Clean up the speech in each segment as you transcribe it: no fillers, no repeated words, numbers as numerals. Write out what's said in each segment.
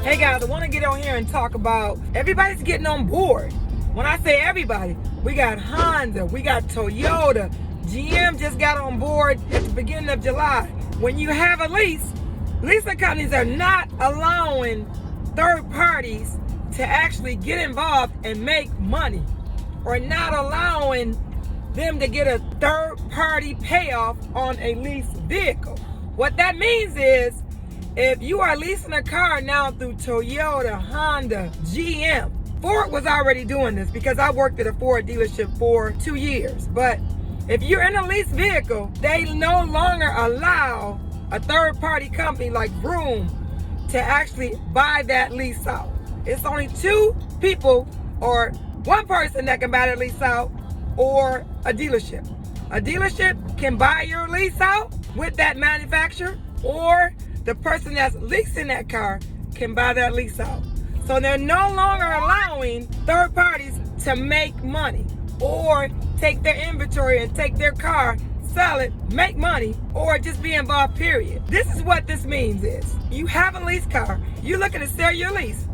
Hey guys, I want to get on here and talk about everybody's getting on board. When I say everybody, we got Honda, we got Toyota, GM just got on board at the beginning of July. When you have a lease, leasing companies are not allowing third parties to actually get involved and make money, or not allowing them to get a third party payoff on a leased vehicle. What that means is, if you are leasing a car now through Toyota, Honda, GM, Ford was already doing this because I worked at a Ford dealership for 2 years. But if you're in a leased vehicle, they no longer allow a third-party company like Vroom to actually buy that lease out. It's only 2 people or 1 person that can buy that lease out, or a dealership. A dealership can buy your lease out with that manufacturer, or the person that's leasing that car can buy that lease out. So they're no longer allowing third parties to make money or take their inventory and take their car, sell it, make money, or just be involved, period. This is what this means is, you have a lease car, you're looking to sell your lease,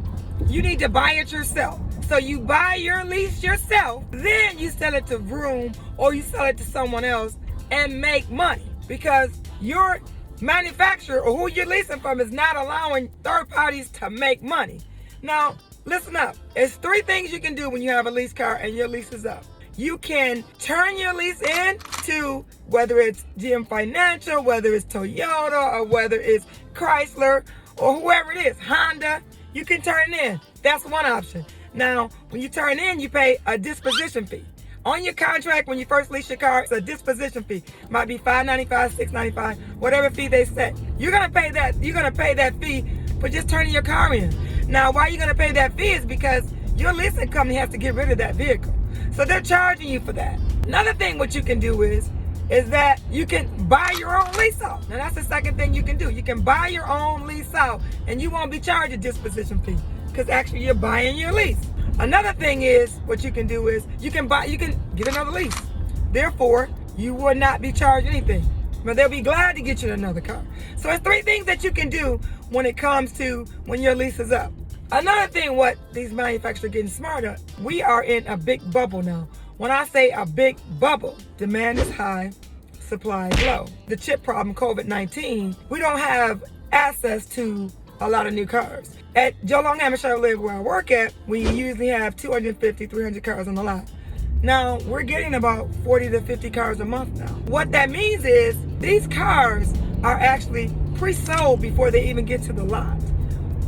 you need to buy it yourself. So you buy your lease yourself, then you sell it to Vroom or you sell it to someone else and make money, because your manufacturer or who you're leasing from is not allowing third parties to make money. Now, listen up. There's 3 things you can do when you have a lease car and your lease is up. You can turn your lease in to, whether it's GM Financial, whether it's Toyota, or whether it's Chrysler, or whoever it is, Honda, you can turn it in. That's one option. Now, when you turn in, you pay a disposition fee. On your contract, when you first lease your car, it's a disposition fee. Might be $5.95, $6.95, whatever fee they set. You're gonna pay that. You're gonna pay that fee for just turning your car in. Now, why you're gonna pay that fee is because your leasing company has to get rid of that vehicle, so they're charging you for that. Another thing what you can do is that you can buy your own lease out. Now, that's the second thing you can do. You can buy your own lease out, and you won't be charged a disposition fee, because actually you're buying your lease. Another thing is, what you can do is, you can get another lease. Therefore, you will not be charged anything. But they'll be glad to get you another car. So it's 3 things that you can do when it comes to when your lease is up. Another thing, what these manufacturers are getting smarter, we are in a big bubble now. When I say a big bubble, demand is high, supply is low. The chip problem, COVID-19, we don't have access to a lot of new cars. At Joe Long Amateur Live, where I work at, we usually have 250, 300 cars on the lot. Now, we're getting about 40 to 50 cars a month now. What that means is, these cars are actually pre-sold before they even get to the lot.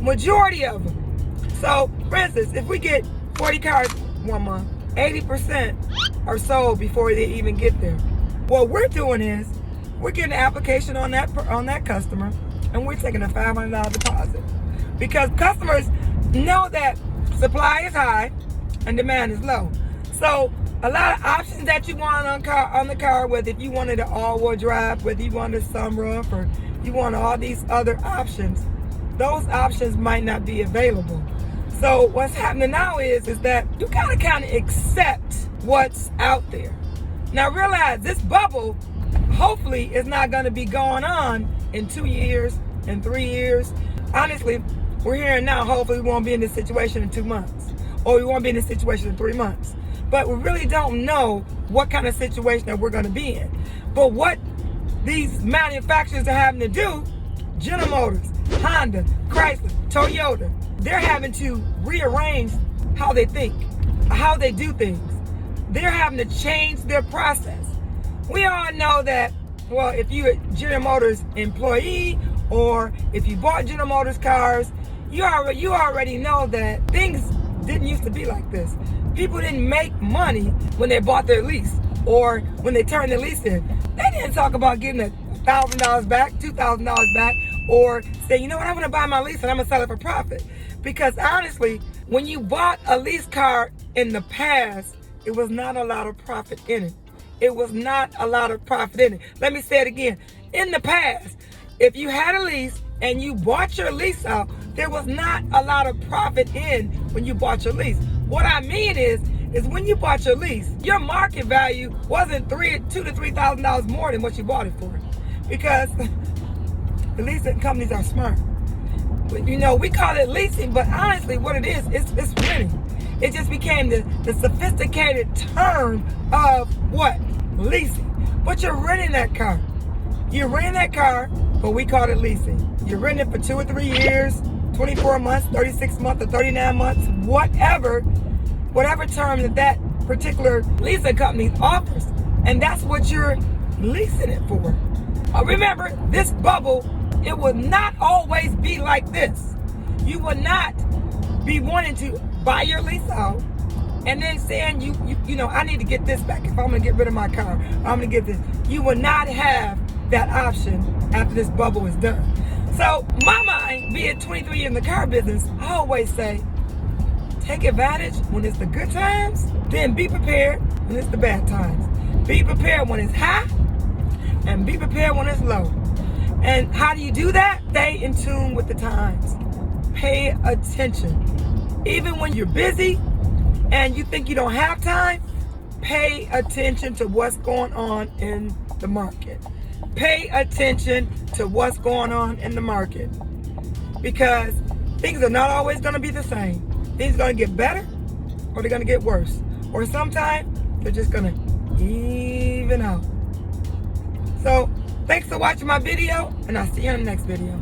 Majority of them. So, for instance, if we get 40 cars 1 month, 80% are sold before they even get there. What we're doing is, we're getting an application on that customer, and we're taking a $500 deposit. Because customers know that supply is high and demand is low. So a lot of options that you want on the car, whether if you wanted an all-wheel drive, whether you wanted a sunroof, or you want all these other options, those options might not be available. So what's happening now is that you gotta kind of accept what's out there. Now realize this bubble, hopefully, is not gonna be going on in 2 years, in 3 years. Honestly, we're hearing now, hopefully we won't be in this situation in 2 months, or we won't be in this situation in 3 months. But we really don't know what kind of situation that we're gonna be in. But what these manufacturers are having to do, General Motors, Honda, Chrysler, Toyota, they're having to rearrange how they think, how they do things. They're having to change their process. We all know that, well, if you're a General Motors employee, or if you bought General Motors cars, you already know that things didn't used to be like this. People didn't make money when they bought their lease or when they turned their lease in. They didn't talk about getting $1,000 back, $2,000 back, or say, you know what, I'm gonna buy my lease and I'm gonna sell it for profit. Because honestly, when you bought a lease car in the past, it was not a lot of profit in it. It was not a lot of profit in it. Let me say it again. In the past, if you had a lease and you bought your lease out, there was not a lot of profit in when you bought your lease. What I mean is when you bought your lease, your market value wasn't $2,000 to $3,000 more than what you bought it for. Because the leasing companies are smart. You know, we call it leasing, but honestly what it is, it's renting. It just became the sophisticated term of what? Leasing. But you're renting that car. You're renting that car, but we call it leasing. You're renting it for 2 or 3 years, 24 months, 36 months, or 39 months, whatever term that particular leasing company offers. And that's what you're leasing it for. Remember, this bubble, it will not always be like this. You will not be wanting to buy your lease out and then saying, you know, I need to get this back. If I'm going to get rid of my car, I'm going to get this. You will not have that option after this bubble is done. So my mind, being 23 years in the car business, I always say, take advantage when it's the good times, then be prepared when it's the bad times. Be prepared when it's high, and be prepared when it's low. And how do you do that? Stay in tune with the times. Pay attention. Even when you're busy and you think you don't have time, pay attention to what's going on in the market. Pay attention to what's going on in the market, because things are not always going to be the same. Things are going to get better, or they're going to get worse, or sometimes they're just going to even out. So thanks for watching my video, and I'll see you in the next video.